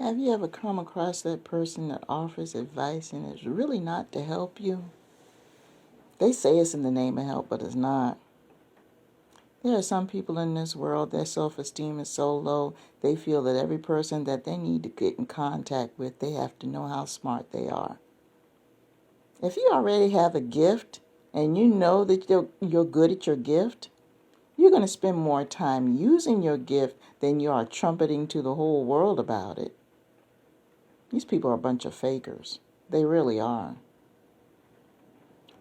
Have you ever come across that person that offers advice and it's really not to help you? They say it's in the name of help, but it's not. There are some people in this world, their self-esteem is so low, they feel that every person that they need to get in contact with, they have to know how smart they are. If you already have a gift and you know that you're good at your gift, you're going to spend more time using your gift than you are trumpeting to the whole world about it. These people are a bunch of fakers. They really are.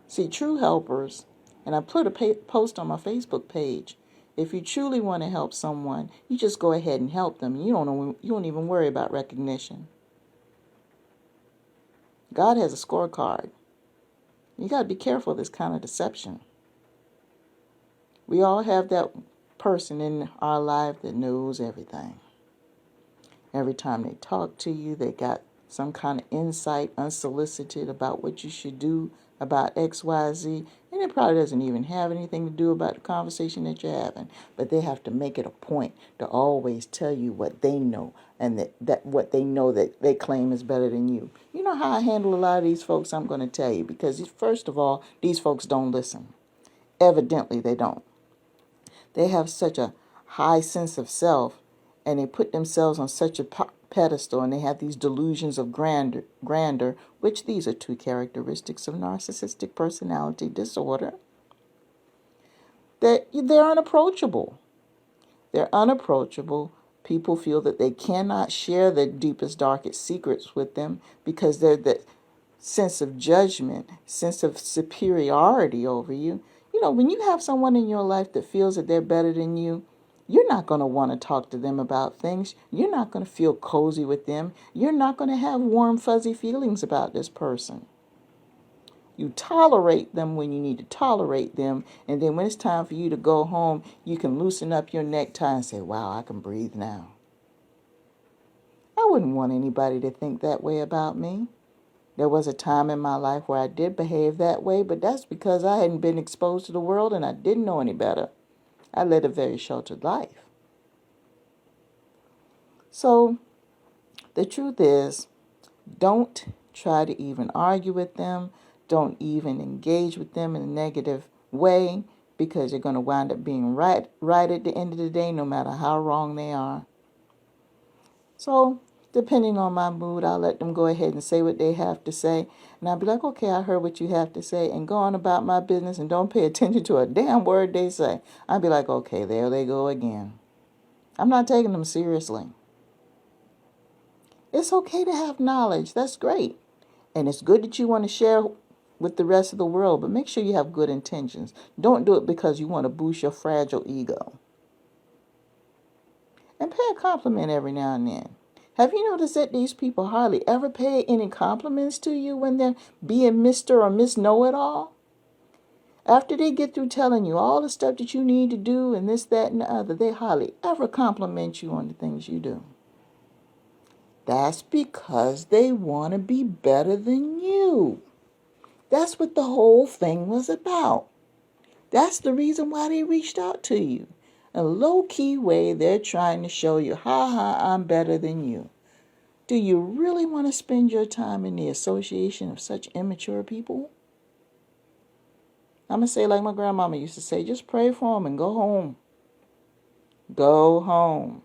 See, true helpers, and I put a post on my Facebook page. If you truly want to help someone, you just go ahead and help them. You don't even worry about recognition. God has a scorecard. You got to be careful of this kind of deception. We all have that person in our life that knows everything. Every time they talk to you, they got some kind of insight, unsolicited, about what you should do about X, Y, Z. And it probably doesn't even have anything to do about the conversation that you're having. But they have to make it a point to always tell you what they know, and that what they know that they claim is better than you. You know how I handle a lot of these folks? I'm going to tell you. Because first of all, these folks don't listen. Evidently, they don't. They have such a high sense of self, and they put themselves on such a pedestal, and they have these delusions of grandeur, which these are two characteristics of narcissistic personality disorder. They're unapproachable. They're unapproachable. People feel that they cannot share their deepest, darkest secrets with them because they're the sense of judgment, sense of superiority over you. You know, when you have someone in your life that feels that they're better than you, you're not going to want to talk to them about things. You're not going to feel cozy with them. You're not going to have warm, fuzzy feelings about this person. You tolerate them when you need to tolerate them, and then when it's time for you to go home, you can loosen up your necktie and say, wow, I can breathe now. I wouldn't want anybody to think that way about me. There was a time in my life where I did behave that way, but that's because I hadn't been exposed to the world and I didn't know any better. I led a very sheltered life. So the truth is, don't try to even argue with them. Don't even engage with them in a negative way, because you're going to wind up being right at the end of the day, no matter how wrong they are. So depending on my mood, I'll let them go ahead and say what they have to say. And I'll be like, okay, I heard what you have to say, and go on about my business and don't pay attention to a damn word they say. I'll be like, okay, there they go again. I'm not taking them seriously. It's okay to have knowledge. That's great. And it's good that you want to share with the rest of the world, but make sure you have good intentions. Don't do it because you want to boost your fragile ego. And pay a compliment every now and then. Have you noticed that these people hardly ever pay any compliments to you when they're being Mr. or Miss Know-It-All? After they get through telling you all the stuff that you need to do and this, that, and the other, they hardly ever compliment you on the things you do. That's because they want to be better than you. That's what the whole thing was about. That's the reason why they reached out to you. In a low-key way, they're trying to show you, I'm better than you. Do you really want to spend your time in the association of such immature people? I'm going to say like my grandmama used to say, just pray for them and go home. Go home.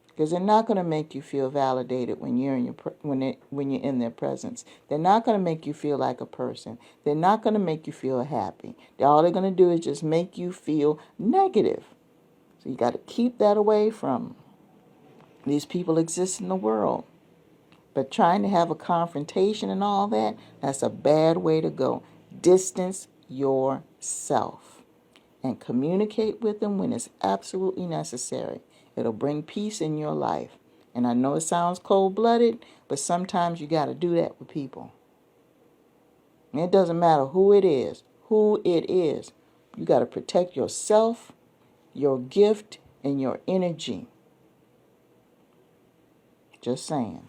Because they're not going to make you feel validated when you're in their presence. They're not going to make you feel like a person. They're not going to make you feel happy. All they're going to do is just make you feel negative. So you got to keep that away from them. These people exist in the world. But trying to have a confrontation and all that, that's a bad way to go. Distance yourself and communicate with them when it's absolutely necessary. It'll bring peace in your life. And I know it sounds cold-blooded, but sometimes you got to do that with people. And it doesn't matter who it is. You got to protect yourself, your gift, and your energy. Just saying.